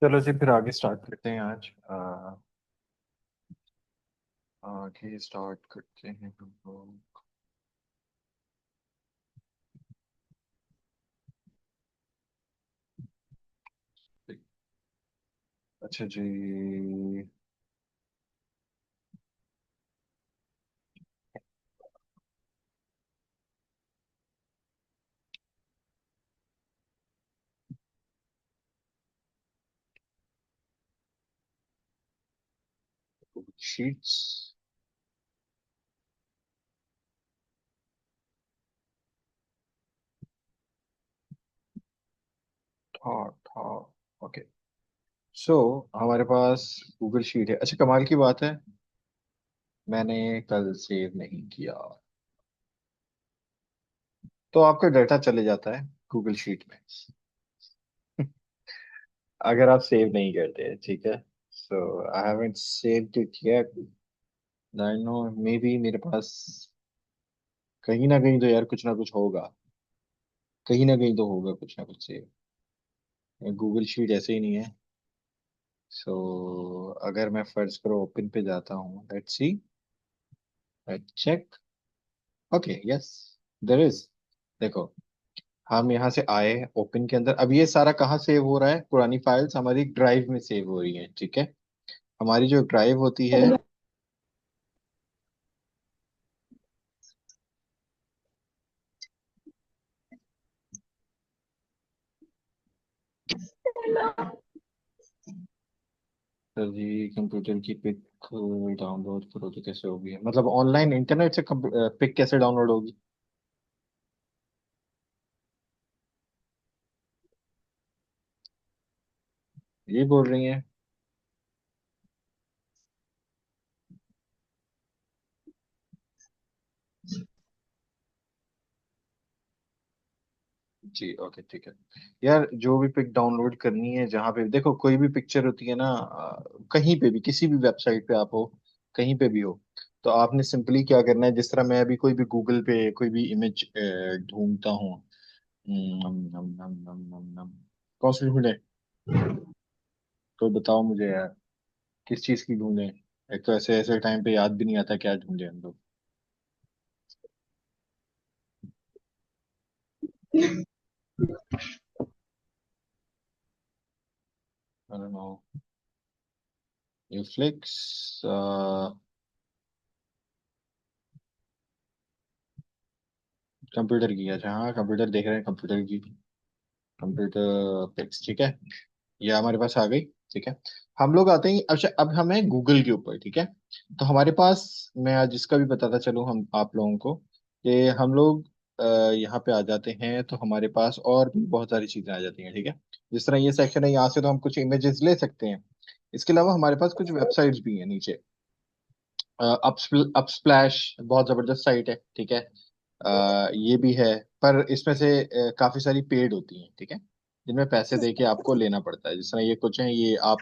चलो जी, फिर आगे स्टार्ट करते हैं आज। आगे स्टार्ट करते हैं हम लोग। अच्छा जी। शीट्स। था था। ओके। सो हमारे पास गूगल शीट है। अच्छा, कमाल की बात है, मैंने कल सेव नहीं किया, तो आपका डाटा चले जाता है गूगल शीट में। अगर आप सेव नहीं करते, ठीक है। So I haven't saved it yet. I know, maybe मेरे पास कहीं ना कहीं तो यार कुछ ना कुछ होगा। कहीं ना कहीं तो होगा कुछ ना कुछ सेव। गूगल शीट ऐसे ही नहीं है। सो अगर मैं फर्ज करो ओपन पे जाता हूँ, let's see, let's check. Okay, yes, there is. देखो, हम यहाँ से आए ओपन के अंदर। अब ये सारा कहाँ सेव हो रहा है? पुरानी फाइल्स हमारी ड्राइव में सेव हो रही हैं, ठीक है। हमारी जो ड्राइव होती है, सर जी कंप्यूटर की पिक डाउनलोड करो तो कैसे होगी? मतलब ऑनलाइन इंटरनेट से पिक कैसे डाउनलोड होगी? ये बोल रही हैं? जी, ओके, ठीक है। यार, जो भी पिक डाउनलोड करनी है, जहाँ पे देखो कोई भी पिक्चर होती है ना, कहीं पे भी किसी भी वेबसाइट पे आप हो, कहीं पे भी हो, तो आपने सिंपली क्या करना है, जिस तरह मैं अभी कोई भी गूगल पे कोई भी इमेज ढूंढता हूँ। नम नम नम नम नम नम। कौन सी ढूंढे? तो बताओ मुझे यार, किस चीज की ढूंढे? एक तो ऐसे ऐसे टाइम पे याद भी नहीं आता क्या ढूंढे हम लोग। I don't know. Netflix. Computer की? अच्छा, हाँ, कंप्यूटर देख रहे हैं, कंप्यूटर की। कंप्यूटर पिक्स, ठीक है। ये हमारे पास आ गई, ठीक है। हम लोग आते हैं। अच्छा, अब हमें गूगल के ऊपर, ठीक है। तो हमारे पास, मैं आज जिसका भी बताता चलूँ हम आप लोगों को, कि हम लोग अ, यहाँ पे आ जाते हैं तो हमारे पास और भी बहुत सारी चीजें आ जाती हैं, ठीक है। जिस तरह ये सेक्शन है, यहाँ से तो हम कुछ इमेजेस ले सकते हैं। इसके अलावा हमारे पास कुछ वेबसाइट्स भी हैं नीचे। अपस्प्लैश बहुत जबरदस्त साइट है, ठीक है। ये भी है। पर इसमें से काफी सारी पेड होती हैं, ठीक है, जिनमें पैसे दे के आपको लेना पड़ता है। जिस तरह ये कुछ है, ये आप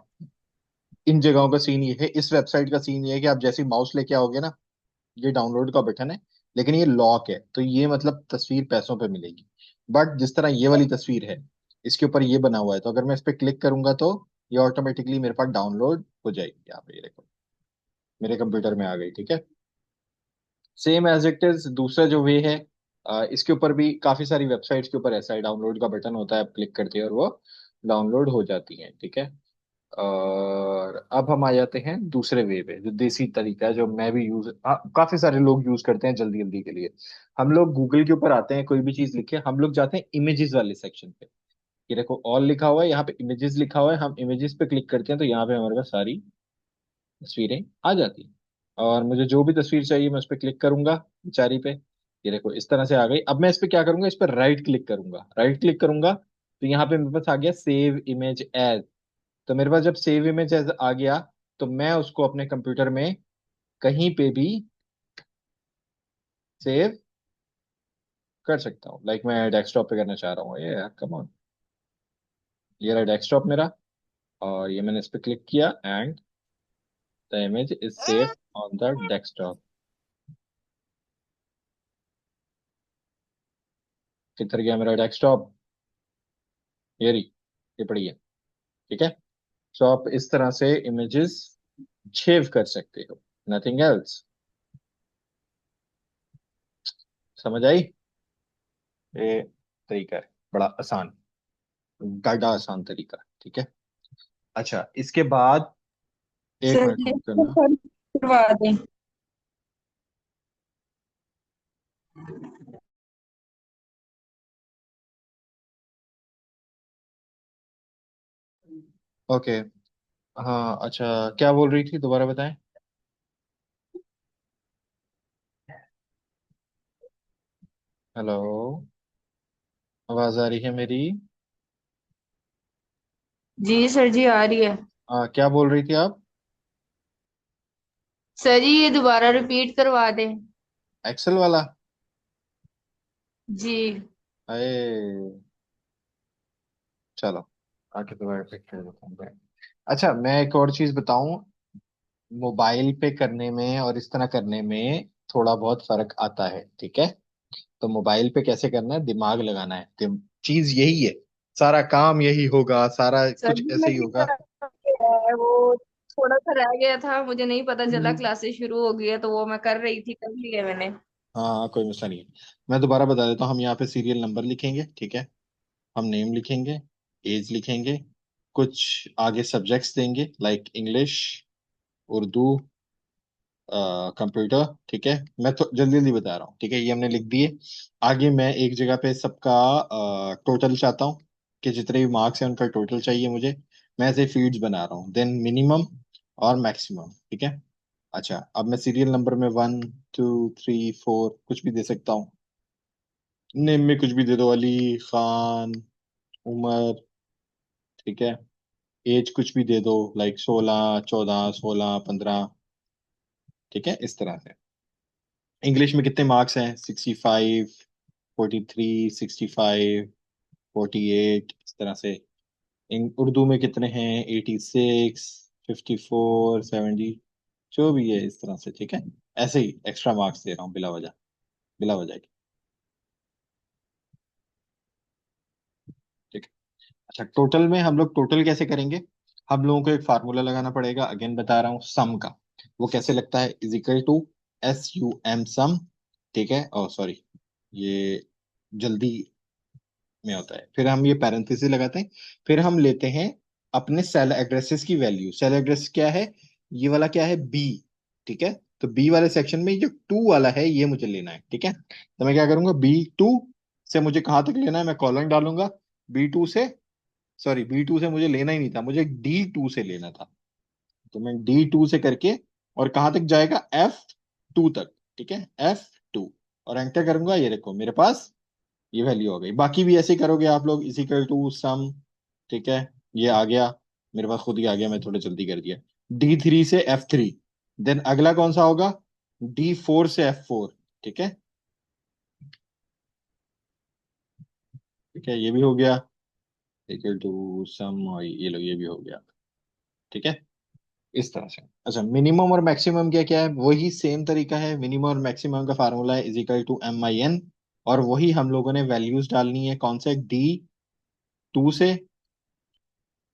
इन जगहों का सीन ये है, इस वेबसाइट का सीन ये है कि आप जैसे माउस लेके आओगे ना, ये डाउनलोड का बटन है, लेकिन ये लॉक है, तो ये मतलब तस्वीर पैसों पे मिलेगी। बट जिस तरह ये वाली तस्वीर है, इसके ऊपर ये बना हुआ है, तो अगर मैं इस पे क्लिक करूंगा तो ये ऑटोमेटिकली मेरे पास डाउनलोड हो जाएगी। यहाँ पे ये देखो, मेरे कंप्यूटर में आ गई, ठीक है। सेम एज इट इज दूसरा जो वे है, इसके ऊपर भी काफी सारी वेबसाइट्स के ऊपर ऐसा है, डाउनलोड का बटन होता है, आप क्लिक करते हैं और वो डाउनलोड हो जाती है, ठीक है। और अब हम आ जाते हैं दूसरे वे पे, जो देसी तरीका है, जो मैं भी काफी सारे लोग यूज करते हैं जल्दी जल्दी के लिए। हम लोग गूगल के ऊपर आते हैं, कोई भी चीज लिखे, हम लोग जाते हैं इमेजेस वाले सेक्शन पे। ये देखो, ऑल लिखा हुआ है, यहाँ पे इमेजेस लिखा हुआ है, हम इमेजेस पे क्लिक करते हैं तो यहाँ पे हमारे पास सारी तस्वीरें आ जाती हैं। और मुझे जो भी तस्वीर चाहिए मैं उस पर क्लिक करूंगा, बेचारी पे। ये देखो, इस तरह से आ गई। अब मैं इस पे क्या करूंगा, इस पर राइट क्लिक करूंगा, राइट क्लिक करूंगा तो यहाँ पे मेरे पास आ गया सेव इमेज एज। तो मेरे पास जब सेव इमेज एज आ गया, तो मैं उसको अपने कंप्यूटर में कहीं पे भी सेव कर सकता हूँ। लाइक मैं डेस्कटॉप पे करना चाह रहा हूँ, ये कम ऑन। ये रहा डेस्कटॉप मेरा, और ये मैंने इस पे क्लिक किया and the image is save on the desktop. किधर गया मेरा डेस्कटॉप? ये रही, ये पड़ी है, ठीक है। सो आप इस तरह से इमेजेस सेव कर सकते हो, नथिंग एल्स। समझ आई? ये तरीका है बड़ा आसान, गाढ़ा आसान तरीका, ठीक है। अच्छा, इसके बाद एक सर मिनट जी नोट तो करना। करवा दें। ओके। हाँ अच्छा, क्या बोल रही थी, दोबारा बताएं। हेलो, आवाज आ रही है मेरी? जी सर जी आ रही है। क्या बोल रही थी आप? सर जी ये दोबारा रिपीट करवा दें। एक्सेल वाला? जी। अरे चलो, आके दोबारा फिर कर देता हूँ मैं। अच्छा, मैं एक और चीज बताऊं। मोबाइल पे करने में और इस तरह करने में थोड़ा बहुत फर्क आता है, ठीक है। तो मोबाइल पे कैसे करना है, दिमाग लगाना है, चीज यही है, सारा काम यही होगा, सारा सर कुछ जी ऐसे मैं ही किस होगा। तरह है वो थोड़ा सा रह गया था, मुझे नहीं पता चला, हम्म। क्लासेस शुरू हो गई है तो वो मैं कर रही थी, कर लिया मैंने। हाँ हाँ, कोई मसला नहीं है। मैं दोबारा बता देता हूँ, हम यहाँ पे सीरियल नंबर लिखेंगे, ठीक है। हम नेम लिखेंगे, एज लिखेंगे, कुछ आगे सब्जेक्ट्स देंगे लाइक इंग्लिश, उर्दू, कंप्यूटर, ठीक है। मैं तो जल्दी जल्दी बता रहा हूँ, ठीक है, ये हमने लिख दिए। आगे मैं एक जगह पे सबका टोटल चाहता हूँ, कि जितने भी मार्क्स हैं उनका टोटल चाहिए मुझे। मैं ऐसे फील्ड्स बना रहा हूँ, देन मिनिमम और मैक्सिमम, ठीक है। अच्छा, अब मैं सीरियल नंबर में 1 2 3 4 कुछ भी दे सकता हूँ। नेम में कुछ भी दे दो, अली, खान, उमर, ठीक है। एज कुछ भी दे दो, लाइक 16 14 16 15, ठीक है, इस तरह से। इंग्लिश में कितने मार्क्स हैं, 65, 43, 65, 48, इस तरह से। उर्दू में कितने हैं, 86, 54, 70, जो भी है, इस तरह से, ठीक है। ऐसे ही एक्स्ट्रा मार्क्स दे रहा हूँ बिला वजह, बिला वजह के, ठीक है। अच्छा, टोटल में हम लोग टोटल कैसे करेंगे? हम लोगों को एक फार्मूला लगाना पड़ेगा, अगेन बता रहा हूँ, सम का। वो कैसे लगता है, इज इक्वल टू SUM, सम, ठीक है। ओ सॉरी, ये जल्दी में होता है। फिर हम ये पैरेंथेसिस लगाते हैं, फिर हम लेते हैं अपने सेल एड्रेसेस की वैल्यू। सेल एड्रेस क्या है, ये वाला क्या है, बी, ठीक है। तो बी वाले सेक्शन में जो 2 वाला है ये मुझे लेना है, ठीक है। तो मैं क्या करूंगा, B2 से मुझे कहाँ तक लेना है, मैं कॉलन डालूंगा। B2 से, सॉरी, B2 से मुझे लेना ही नहीं था, मुझे D2 से लेना था। तो मैं D2 से करके, और कहाँ तक जाएगा, F2 तक, ठीक है, F2। और एंटर करूंगा, ये देखो मेरे पास ये वैल्यू हो गई। बाकी भी ऐसे ही करोगे आप लोग, इज इक्वल टू सम, ठीक है। ये आ गया, मेरे पास खुद ही आ गया, मैं थोड़ा जल्दी कर दिया। D3 से F3, देन अगला कौन सा होगा, D4 से F4, ठीक है। ठीक है, ये भी हो गया, इक्वल टू सम, और ये लो ये भी हो गया, ठीक है, इस तरह से। अच्छा, मिनिमम और मैक्सिमम क्या क्या है, वही सेम तरीका है। मिनिमम और मैक्सिमम का फार्मूला है इज इक्वल टू MIN, और वही हम लोगों ने वैल्यूज डालनी है, कौन से, D2 से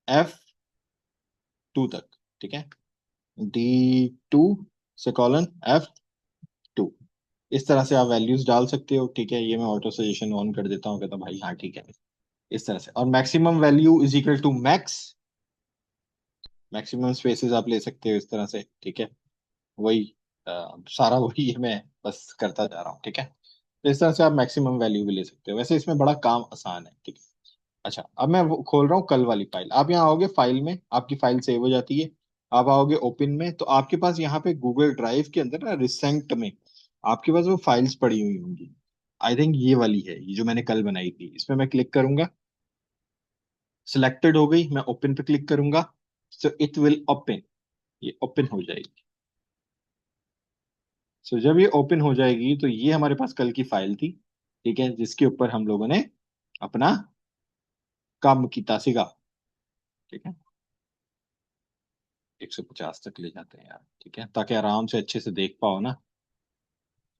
F2 तक, ठीक है। D2 से कॉलन F2, इस तरह से आप वैल्यूज डाल सकते हो, ठीक है। ये मैं ऑटो सजेशन ऑन कर देता हूँ, कहता भाई हाँ ठीक है, इस तरह से। और maximum value is equal to max, maximum spaces आप ले सकते हो इस तरह से, ठीक है। वही सारा वही है, मैं बस करता जा रहा हूँ, ठीक है। तो इस तरह से आप मैक्सिमम वैल्यू भी ले सकते हो, वैसे इसमें बड़ा काम आसान है, ठीक है। अच्छा, अब मैं वो खोल रहा हूँ कल वाली फाइल। आप यहाँ आओगे, फाइल में आपकी फाइल सेव हो जाती है। आप आओगे ओपन में, तो आपके पास यहाँ पे गूगल ड्राइव के अंदर ना, रिसेंट में आपके पास वो फाइल्स पड़ी हुई होंगी। आई थिंक ये वाली है, ये जो मैंने कल बनाई थी, इसमें मैं क्लिक करूंगा, सिलेक्टेड हो गई, मैं ओपन पे क्लिक करूंगा, सो इट विल ओपन, ये ओपन हो जाएगी। सो जब ये ओपन हो जाएगी, तो ये हमारे पास कल की फाइल थी, ठीक है, जिसके ऊपर हम लोगों ने अपना काम किया सीगा, ठीक है। 150 तक ले जाते हैं यार, ठीक है, ताकि आराम से अच्छे से देख पाओ ना।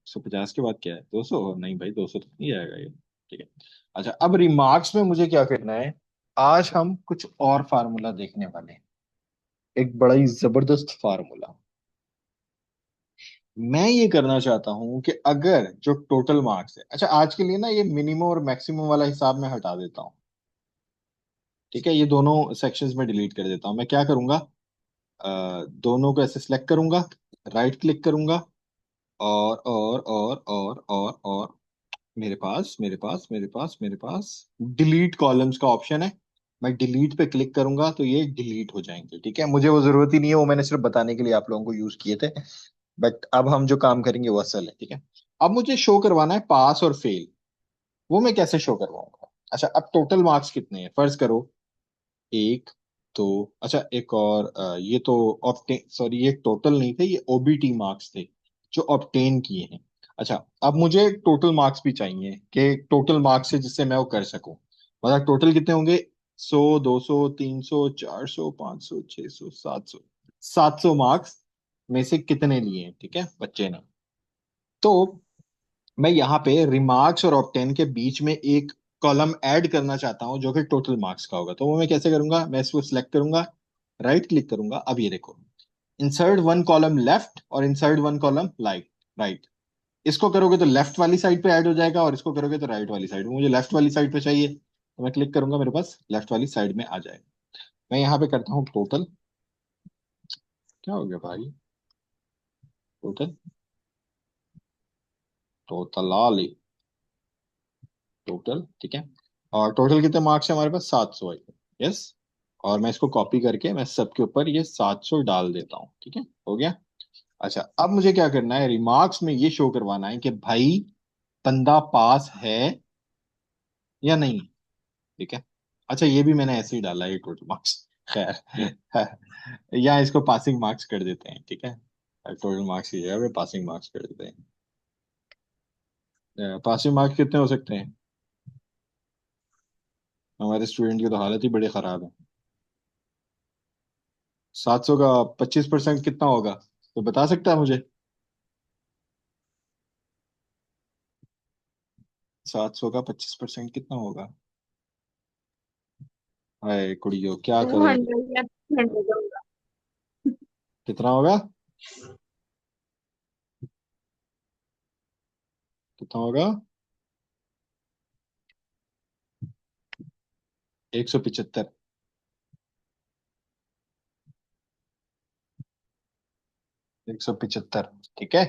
150 के बाद क्या है, 200? नहीं भाई, 200 तक नहीं जाएगा ये, ठीक है। अच्छा, अब रिमार्क्स में मुझे क्या करना है, आज हम कुछ और फार्मूला देखने वाले हैं, एक बड़ा ही जबरदस्त फार्मूला। मैं ये करना चाहता हूं कि अगर जो टोटल मार्क्स है, अच्छा आज के लिए ना ये मिनिमम और मैक्सिमम वाला हिसाब मैं हटा देता हूँ। ठीक है, ये दोनों सेक्शंस में डिलीट कर देता हूँ। मैं क्या करूंगा, दोनों को ऐसे सिलेक्ट करूंगा, राइट क्लिक करूंगा, और मेरे पास डिलीट कॉलम्स का ऑप्शन है। मैं डिलीट पे क्लिक करूंगा तो ये डिलीट हो जाएंगे। ठीक है, मुझे वो जरूरत ही नहीं है, वो मैंने सिर्फ बताने के लिए आप लोगों को यूज किए थे। बट अब हम जो काम करेंगे वो असल है। ठीक है, अब मुझे शो करवाना है पास और फेल। वो मैं कैसे शो करवाऊंगा? अच्छा, अब टोटल मार्क्स कितने हैं फर्ज करो, एक, तो अच्छा एक और, ये तो ऑप्टेन, सॉरी ये टोटल नहीं थे, ये ओबीटी मार्क्स थे जो ऑब्टेन किए हैं। अच्छा, अब मुझे टोटल मार्क्स भी चाहिए कि टोटल मार्क्स है जिससे मैं वो कर सकूं। मतलब टोटल कितने होंगे? 100, 200, 300, 400, 500, 600, 700। 700 मार्क्स में से कितने लिए हैं, ठीक है, बच्चे ने? तो मैं यहाँ पे रिमार्क्स और ऑप्टेन के बीच में एक कॉलम ऐड करना चाहता हूँ जो कि टोटल मार्क्स का होगा। तो वो मैं कैसे करूंगा? मैं इसको सिलेक्ट करूंगा, राइट क्लिक करूंगा। अब ये देखो, इंसर्ट वन कॉलम लेफ्ट और insert one column right. Right, इसको करोगे तो लेफ्ट वाली साइड पे ऐड हो जाएगा और इसको करोगे तो राइट वाली साइड। मुझे लेफ्ट वाली साइड पे चाहिए तो मैं क्लिक करूंगा, मेरे पास लेफ्ट वाली साइड में आ जाएगा। मैं यहाँ पे करता हूँ टोटल। क्या हो गया भाई? टोटल, टोटल टोटल, ठीक है। और टोटल कितने मार्क्स है हमारे पास? 700 है। यस, और मैं इसको कॉपी करके मैं सबके ऊपर ये 700 डाल देता हूँ। ठीक है, हो गया। अच्छा, अब मुझे क्या करना है, रिमार्क्स में ये शो करवाना है कि भाई बंदा पास है या नहीं। ठीक है, अच्छा ये भी मैंने ऐसे ही डाला है टोटल मार्क्स। खैर, या इसको पासिंग मार्क्स कर देते हैं। ठीक है, टोटल मार्क्स की जगह पे पासिंग मार्क्स कर देते हैं। पासिंग मार्क्स कितने हो सकते हैं? हमारे स्टूडेंट की तो हालत ही बड़ी खराब है। 700 का 25% कितना होगा? तो बता सकता है मुझे? 700 का 25% कितना होगा? हाय कुड़ियो, क्या टू करूं? हंड्रेड या 300 होगा। कितना होगा? कितना होगा? 175। 175, ठीक है।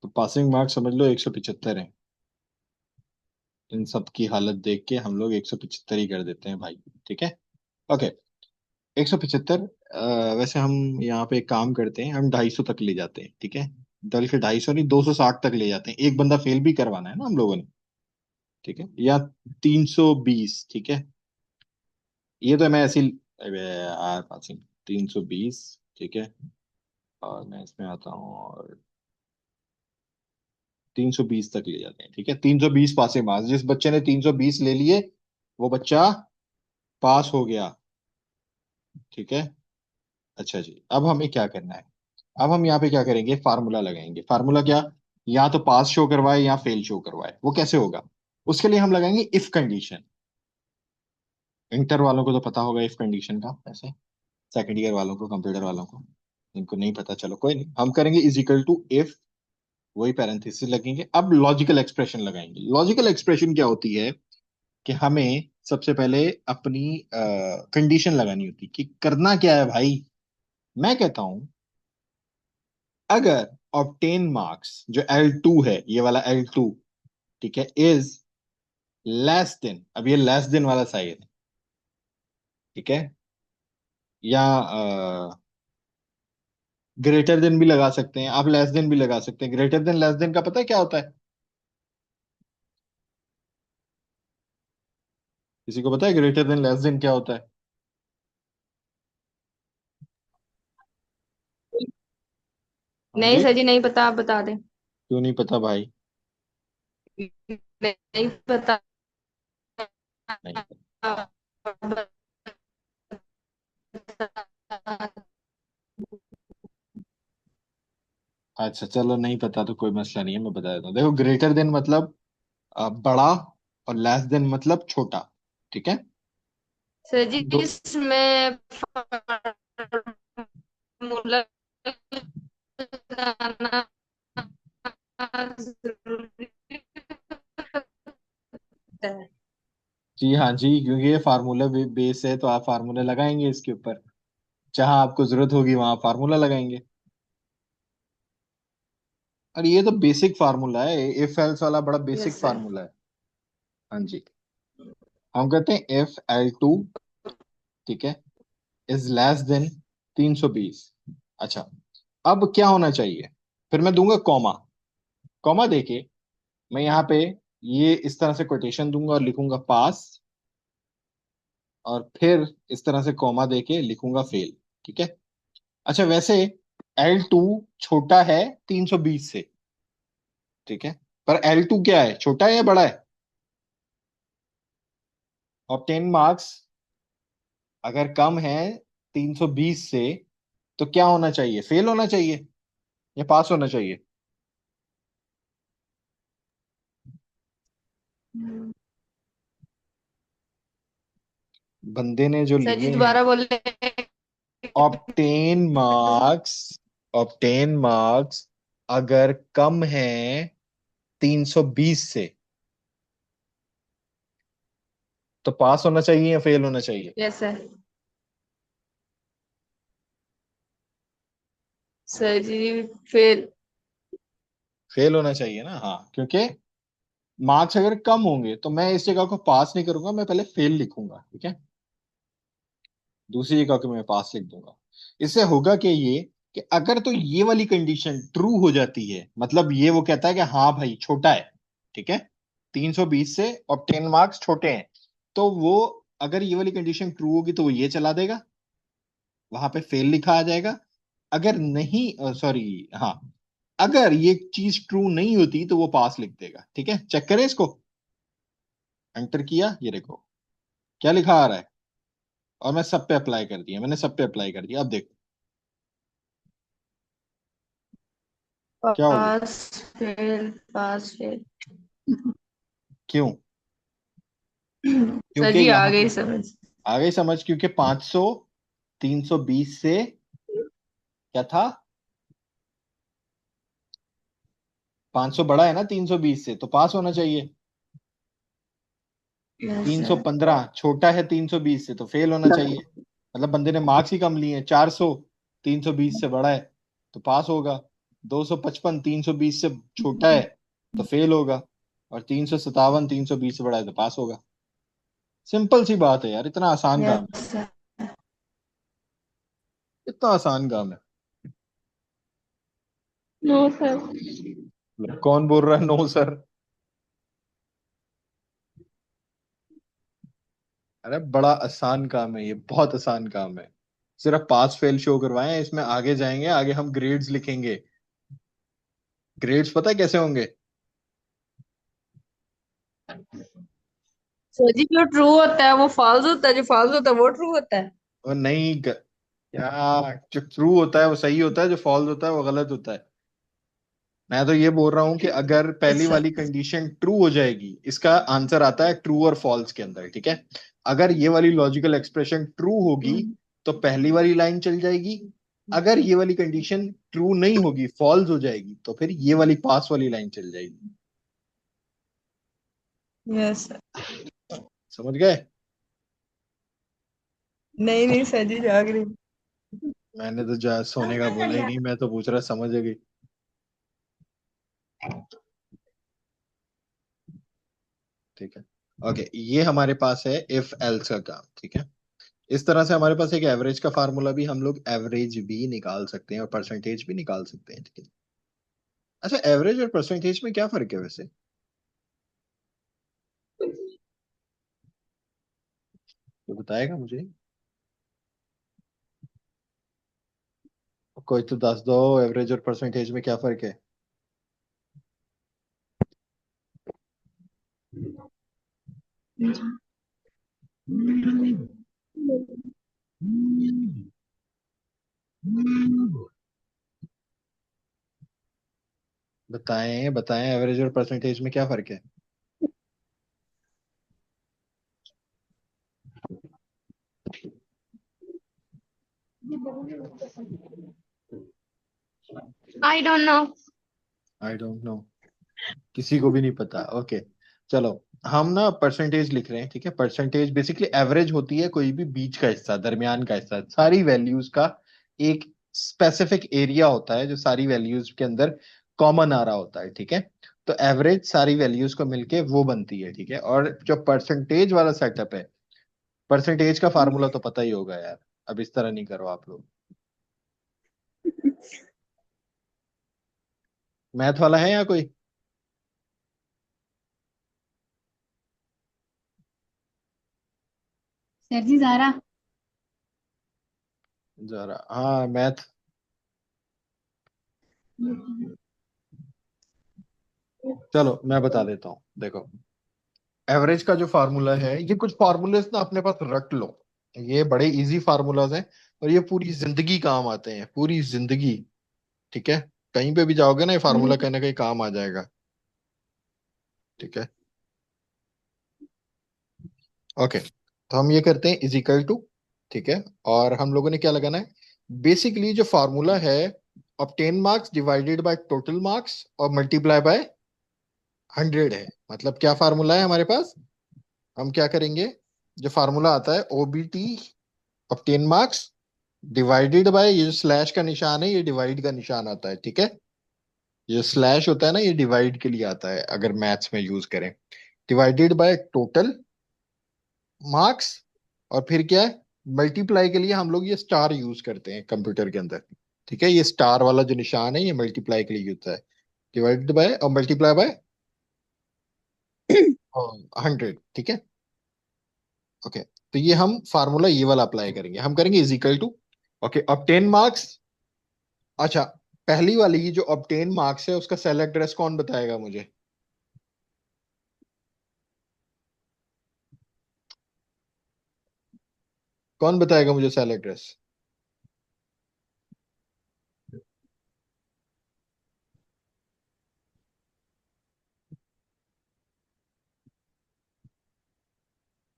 तो पासिंग मार्क्स समझ लो 175 है। इन सब की हालत देख के हम लोग 175 ही कर देते हैं भाई। ठीक है, ओके। 175। वैसे हम यहाँ पे एक काम करते हैं, हम 250 तक ले जाते हैं। ठीक है, बल्कि 250 नहीं, 260 तक ले जाते हैं। एक बंदा फेल भी करवाना है ना हम लोगों ने। ठीक है, या 320। ठीक है, ये तो मैं ऐसी, अबे यार पासिंग 320। ठीक है, और मैं इसमें आता हूँ और 320 तक ले जाते हैं। ठीक है, 320 पासिंग मार्क्स। जिस बच्चे ने 320 ले लिए वो बच्चा पास हो गया। ठीक है, अच्छा जी, अब हमें क्या करना है? अब हम यहाँ पे क्या करेंगे, फार्मूला लगाएंगे। फार्मूला क्या? या तो पास शो करवाए या फेल शो करवाए। वो कैसे होगा? उसके लिए हम लगाएंगे इफ कंडीशन। इंटर वालों को तो पता होगा इफ कंडीशन का, ऐसे सेकंड ईयर वालों को, कंप्यूटर वालों को, इनको नहीं पता, चलो कोई नहीं, हम करेंगे इज इक्वल टू इफ, वही पैरेंथेसिस लगेंगे। अब लॉजिकल एक्सप्रेशन लगाएंगे। लॉजिकल एक्सप्रेशन क्या होती है कि हमें सबसे पहले अपनी कंडीशन लगानी होती है कि करना क्या है भाई। मैं कहता हूं, अगर ऑब्टेन मार्क्स जो L2 है, ये वाला L2, ठीक है, इज लेस देन, अब ये लेस देन वाला साइन है, ठीक है, या ग्रेटर देन भी लगा सकते हैं आप, लेस देन भी लगा सकते हैं। ग्रेटर देन लेस देन का पता है क्या होता है? किसी को पता है ग्रेटर देन लेस देन क्या होता है? हाँ नहीं जी। सर जी, नहीं पता, आप बता दें। क्यों नहीं पता भाई? नहीं पता। नहीं। अच्छा चलो, नहीं पता तो कोई मसला नहीं है, मैं बता देता हूँ। देखो, ग्रेटर देन मतलब बड़ा, और लेस देन मतलब छोटा। ठीक है, सर जी दो। इसमें फार्मूला लगाना जरूरी होता है। जी हाँ जी, क्योंकि ये फार्मूला बेस है तो आप फार्मूला लगाएंगे इसके ऊपर। जहां आपको जरूरत होगी वहां फार्मूला लगाएंगे। और ये तो बेसिक फार्मूला है, इफ एल्स वाला बड़ा बेसिक यस सर। फार्मूला है। हाँ जी। हम कहते हैं इफ L2, ठीक है, इज लेस देन 320। अच्छा, अब क्या होना चाहिए? फिर मैं दूंगा कॉमा। कॉमा देके मैं यहाँ पे ये इस तरह से कोटेशन दूंगा और लिखूंगा पास, और फिर इस तरह से कॉमा देके लिखूंगा फेल। ठीक है। अच्छा, वैसे L2 छोटा है 320 से, ठीक है, पर L2 क्या है, छोटा है या बड़ा है? ऑब्टेन मार्क्स अगर कम है 320 से, तो क्या होना चाहिए, फेल होना चाहिए या पास होना चाहिए? बंदे ने जो सर जी लिए हैं दोबारा बोले। ऑब्टेन मार्क्स, ऑब्टेन मार्क्स अगर कम है 320 से, तो पास होना चाहिए या फेल होना चाहिए? Yes sir. सर जी फिर। फेल होना चाहिए ना, हाँ, क्योंकि मार्क्स अगर कम होंगे तो मैं इस जगह को पास नहीं करूंगा, मैं पहले फेल लिखूंगा, ठीक है। दूसरी जगह को मैं पास लिख दूंगा। इससे होगा कि ये, कि अगर तो ये वाली कंडीशन ट्रू हो जाती है, मतलब ये वो कहता है कि हाँ भाई छोटा है, ठीक है, 320 से ऑब्टेन मार्क्स छोटे हैं, तो वो, अगर ये वाली कंडीशन ट्रू होगी तो वो ये चला देगा, वहां पे फेल लिखा आ जाएगा। अगर नहीं, सॉरी, हाँ, अगर ये चीज ट्रू नहीं होती तो वो पास लिख देगा। ठीक है, चेक करें इसको। एंटर किया, ये देखो क्या लिखा आ रहा है, और मैं सब पे अप्लाई कर दिया, मैंने सब पे अप्लाई कर दिया। अब देखो क्या हो गया। Pass fail pass fail. क्यों? सर क्योंकि जी आ यहाँ पे गई समझ। आ गई समझ, क्योंकि 500 320 से क्या था, 500 बड़ा है ना 320 से, तो पास होना चाहिए। Yes sir. 315 छोटा है 320 से, तो फेल होना चाहिए। मतलब बंदे ने मार्क्स ही कम लिए हैं। 400 320 से बड़ा है तो पास होगा। 255 320 से छोटा है तो फेल होगा। और 357 320 से बड़ा है तो पास होगा। सिंपल सी बात है यार, इतना आसान काम है। Yes sir. इतना आसान काम है। No sir. कौन बोल रहा है नो सर? अरे बड़ा आसान काम है ये, बहुत आसान काम है। सिर्फ पास फेल शो करवाएं, इसमें आगे जाएंगे, आगे हम ग्रेड्स लिखेंगे। ग्रेड्स पता है कैसे होंगे? सर जी जो ट्रू होता है वो फॉल्स होता है, जो फॉल्स होता है वो ट्रू होता है। और नहीं क्या, जो ट्रू होता है वो सही होता है, जो फॉल्स होता है वो गलत होता है। मैं तो ये बोल रहा हूं कि अगर पहली अच्छा। वाली कंडीशन ट्रू हो जाएगी, इसका आंसर आता है ट्रू और फॉल्स के अंदर, ठीक है। अगर ये वाली लॉजिकल एक्सप्रेशन ट्रू होगी तो पहली वाली लाइन चल जाएगी। अगर ये वाली कंडीशन ट्रू नहीं होगी, फॉल्स हो जाएगी, तो फिर ये वाली पास वाली लाइन चल जाएगी। Yes sir. समझ गए? नहीं नहीं सर जी जाग रही। मैंने तो जा सोने का बोला ही नहीं, मैं तो पूछ रहा, समझ गई? ठीक है। ओके, ये हमारे पास है इफ एल्स का काम, ठीक है। इस तरह से हमारे पास एक एवरेज का फार्मूला भी, हम लोग एवरेज भी निकाल सकते हैं और परसेंटेज भी निकाल सकते हैं, ठीक है। अच्छा, एवरेज और परसेंटेज में क्या फर्क है वैसे? तो बताएगा मुझे, कोई तो दस दो, एवरेज और परसेंटेज में क्या फर्क है? बताएं बताएं, एवरेज और परसेंटेज में क्या फर्क है? I don't know. I don't know. किसी को भी नहीं पता। ओके, चलो। हम ना परसेंटेज लिख रहे हैं, ठीक है। परसेंटेज बेसिकली एवरेज होती है कोई भी बीच का हिस्सा, दरमियान का हिस्सा, सारी वैल्यूज का एक स्पेसिफिक एरिया होता है जो सारी वैल्यूज के अंदर कॉमन आ रहा होता है, ठीक है। तो एवरेज सारी वैल्यूज को मिलके वो बनती है, ठीक है। और जो परसेंटेज वाला सेटअप है, परसेंटेज का फार्मूला तो पता ही होगा यार। अब इस तरह नहीं करो आप लोग। मैथ वाला है या कोई? सर जी ज़ारा। जरा, हाँ मैथ। चलो मैं बता देता हूँ, देखो। एवरेज का जो फार्मूला है, ये कुछ फार्मूलेस ना अपने पास रट लो। ये बड़े इजी फार्मूलाज हैं, और ये पूरी जिंदगी काम आते हैं, पूरी जिंदगी। ठीक है। कहीं पे भी जाओगे ना, ये फार्मूला कहीं ना कहीं काम आ जाएगा। ठीक है। ओके, तो हम ये करते हैं इज इक्वल टू, ठीक है। और हम लोगों ने क्या लगाना है? बेसिकली जो फार्मूला है, obtain marks divided by total marks और मल्टीप्लाई बाय 100 है। मतलब क्या फार्मूला है हमारे पास? हम क्या करेंगे? जो फार्मूला आता है OBT, obtain marks divided by, ये जो स्लैश का निशान है, ये डिवाइड का निशान आता है, ठीक है। ये स्लैश होता है ना, ये डिवाइड के लिए आता है अगर मैथ्स में यूज करें। डिवाइडेड बाय टोटल मार्क्स, और फिर क्या है, मल्टीप्लाई के लिए हम लोग ये स्टार यूज करते हैं कंप्यूटर के अंदर। ठीक है, ये स्टार वाला जो निशान है, ये मल्टीप्लाई के लिए होता है। डिवाइडेड बाय और मल्टीप्लाई बाय 100, ठीक है। ओके, तो ये हम फार्मूला ये वाला अप्लाई करेंगे, हम करेंगे is equal to, okay, obtain marks. अच्छा, पहली वाली जो ऑब्टेन मार्क्स है उसका सेल एड्रेस कौन बताएगा मुझे? कौन बताएगा मुझे cell address?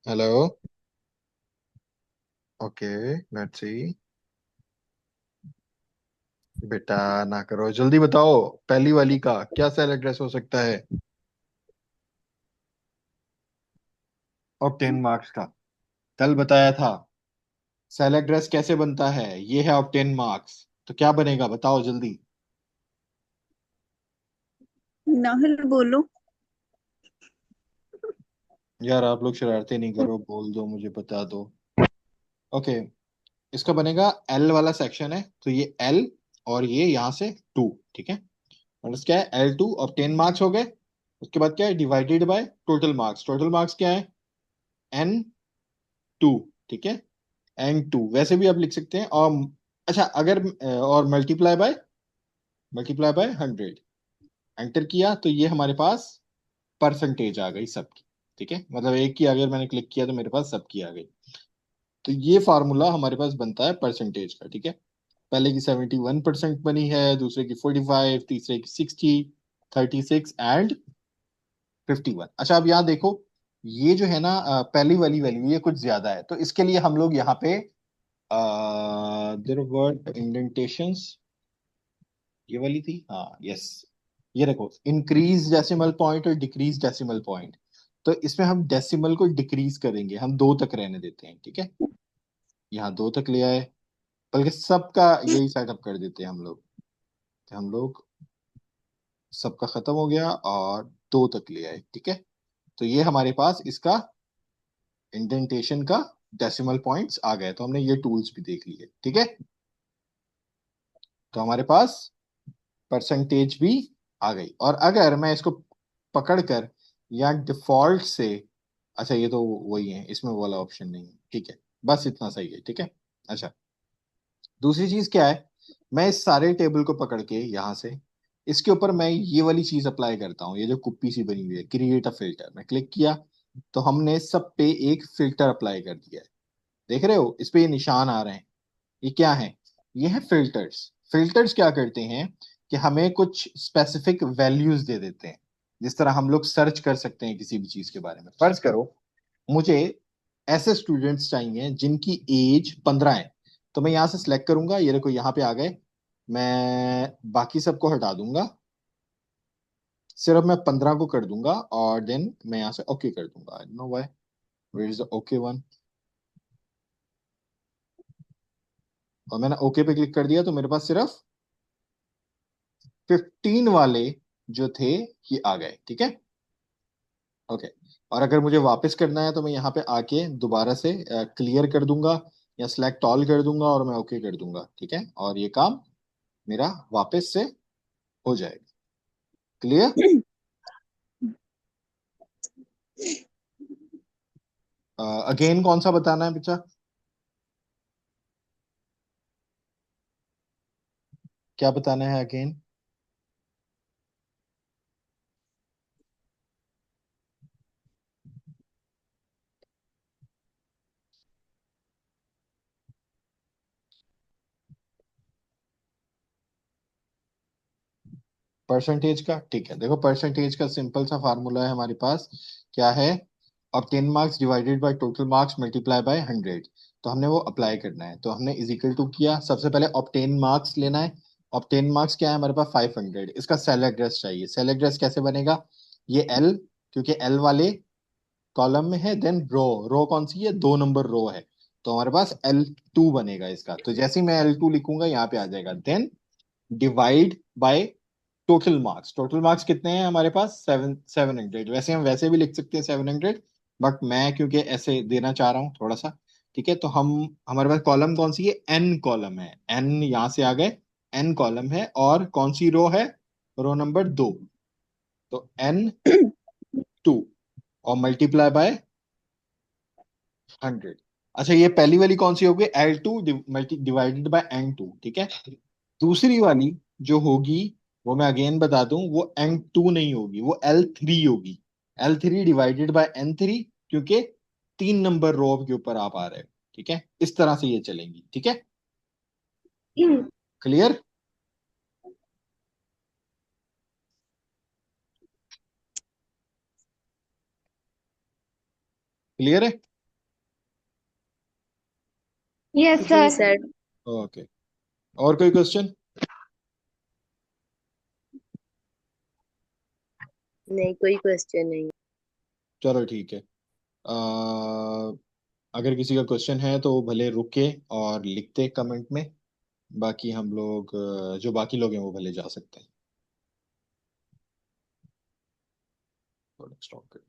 Hello. Okay, let's see. बेटा ना करो, जल्दी बताओ। पहली वाली का क्या सेल एड्रेस हो सकता है? ऑब्टेन मार्क्स का कल बताया था। सेल एड्रेस कैसे बनता है? ये है ऑब्टेन मार्क्स, तो क्या बनेगा बताओ जल्दी। नाहल बोलो। यार आप लोग शरारतें नहीं करो, बोल दो, मुझे बता दो। ओके, इसका बनेगा एल वाला सेक्शन है, तो ये एल, और ये यहाँ से 2, ठीक है। और क्या है? L2 और 10 मार्क्स हो गए। उसके बाद क्या है? Divided by total marks. Total marks क्या है? N2, ठीक है। N2 वैसे भी आप लिख सकते हैं, और अच्छा अगर और मल्टीप्लाई बाय 100 एंटर किया, तो ये हमारे पास परसेंटेज आ गई सबकी। ठीक है, मतलब एक की अगर मैंने क्लिक किया तो मेरे पास सबकी आ गई। तो ये फार्मूला हमारे पास बनता है परसेंटेज का, ठीक है। पहले की 71% बनी है, दूसरे की 45, तीसरे की 60, 36 एंड 51। अच्छा, अब यहाँ देखो, ये जो है ना पहली वाली वैल्यू ये कुछ ज्यादा है, तो इसके लिए हम लोग यहाँ पे देयर वर्ड इंडेंटेशंस, ये वाली थी, हाँ यस। ये देखो, इंक्रीज डेसिमल पॉइंट और डिक्रीज डेसिमल पॉइंट। तो इसमें हम डेसिमल को डिक्रीज करेंगे, हम 2 तक रहने देते हैं, ठीक है। यहाँ 2 तक ले आए, बल्कि सबका यही सेटअप कर देते हैं हम लोग, कि हम लोग सबका खत्म हो गया और 2 तक ले आए, ठीक है। तो ये हमारे पास इसका इंडेंटेशन का डेसिमल पॉइंट्स आ गए, तो हमने ये टूल्स भी देख लिए, ठीक है। तो हमारे पास परसेंटेज भी आ गई। और अगर मैं इसको पकड़ कर या डिफॉल्ट से, अच्छा ये तो वही है, इसमें वो वाला ऑप्शन नहीं है, ठीक है। बस इतना सही है, ठीक है। अच्छा, दूसरी चीज क्या है? मैं इस सारे टेबल को पकड़ के यहां से, इसके ऊपर मैं ये वाली चीज अप्लाई करता हूँ, ये जो कुप्पी सी बनी हुई है, क्रिएट अ फिल्टर, मैं क्लिक किया, तो हमने सब पे एक फिल्टर अप्लाई कर दिया है। देख रहे हो, इस पे ये निशान आ रहे हैं, ये क्या है? ये है फिल्टर्स। फिल्टर्स क्या करते हैं कि हमें कुछ स्पेसिफिक वैल्यूज दे देते हैं। जिस तरह हम लोग सर्च कर सकते हैं किसी भी चीज के बारे में, फर्ज करो मुझे ऐसे स्टूडेंट्स चाहिए जिनकी एज 15 है, तो मैं यहाँ से सिलेक्ट करूंगा, ये देखो यहाँ पे आ गए, मैं बाकी सबको हटा दूंगा, सिर्फ मैं 15 को कर दूंगा और देन मैं यहाँ से ओके कर दूंगा। I know why, where is the okay one. और मैंने ओके पे क्लिक कर दिया तो मेरे पास सिर्फ 15 वाले जो थे ये आ गए, ठीक है। ओके। और अगर मुझे वापस करना है तो मैं यहाँ पे आके दोबारा से क्लियर कर दूंगा या सिलेक्ट ऑल कर दूंगा और मैं ओके कर दूंगा, ठीक है, और ये काम मेरा वापस से हो जाएगा। क्लियर? अगेन कौन सा बताना है बच्चा? क्या बताना है अगेन? परसेंटेज का, ठीक है। देखो परसेंटेज का सिंपल सा फार्मूला है हमारे पास। क्या है? Obtain marks divided by total marks multiply by 100। तो हमने वो अप्लाई करना है, तो हमने इज इक्वल टू किया। सबसे पहले ऑब्टेन मार्क्स लेना है। ऑब्टेन मार्क्स क्या है हमारे पास? 500। इसका सेल एड्रेस चाहिए। सेल एड्रेस कैसे बनेगा? ये एल, क्योंकि एल वाले कॉलम में है, देन रो, रो कौन सी है? 2 नंबर रो है, तो हमारे पास L2 बनेगा इसका। तो जैसे ही मैं L2 लिखूंगा यहाँ पे आ जाएगा, then divide by total marks. Total marks कितने हैं हमारे पास? 700। वैसे हम वैसे भी लिख सकते हैं 700, बट मैं क्योंकि ऐसे देना चाह रहा हूँ थोड़ा सा, ठीक है। तो हम, हमारे पास कॉलम कौन सी है? एन कॉलम है। एन यहाँ से आ गए, एन कॉलम है, और कौन सी रो है? Row number 2। तो N2 और मल्टीप्लाई बाय 100। अच्छा, ये पहली वाली कौन सी होगी? L2 multi divided by N2, ठीक है। दूसरी वाली जो होगी, वो मैं अगेन बता दूं, वो N2 नहीं होगी, वो L3 होगी। L3 डिवाइडेड बाय N3, क्योंकि 3 नंबर रो के ऊपर आप आ रहे हो, ठीक है। इस तरह से ये चलेंगी, ठीक है। क्लियर? क्लियर है? यस जी सर। सर। ओके। और कोई क्वेश्चन? नहीं, कोई क्वेश्चन नहीं। चलो ठीक है। अगर किसी का क्वेश्चन है तो वो भले रुके और लिखते कमेंट में। बाकी हम लोग, जो बाकी लोग हैं वो भले जा सकते हैं। स्टॉप कर।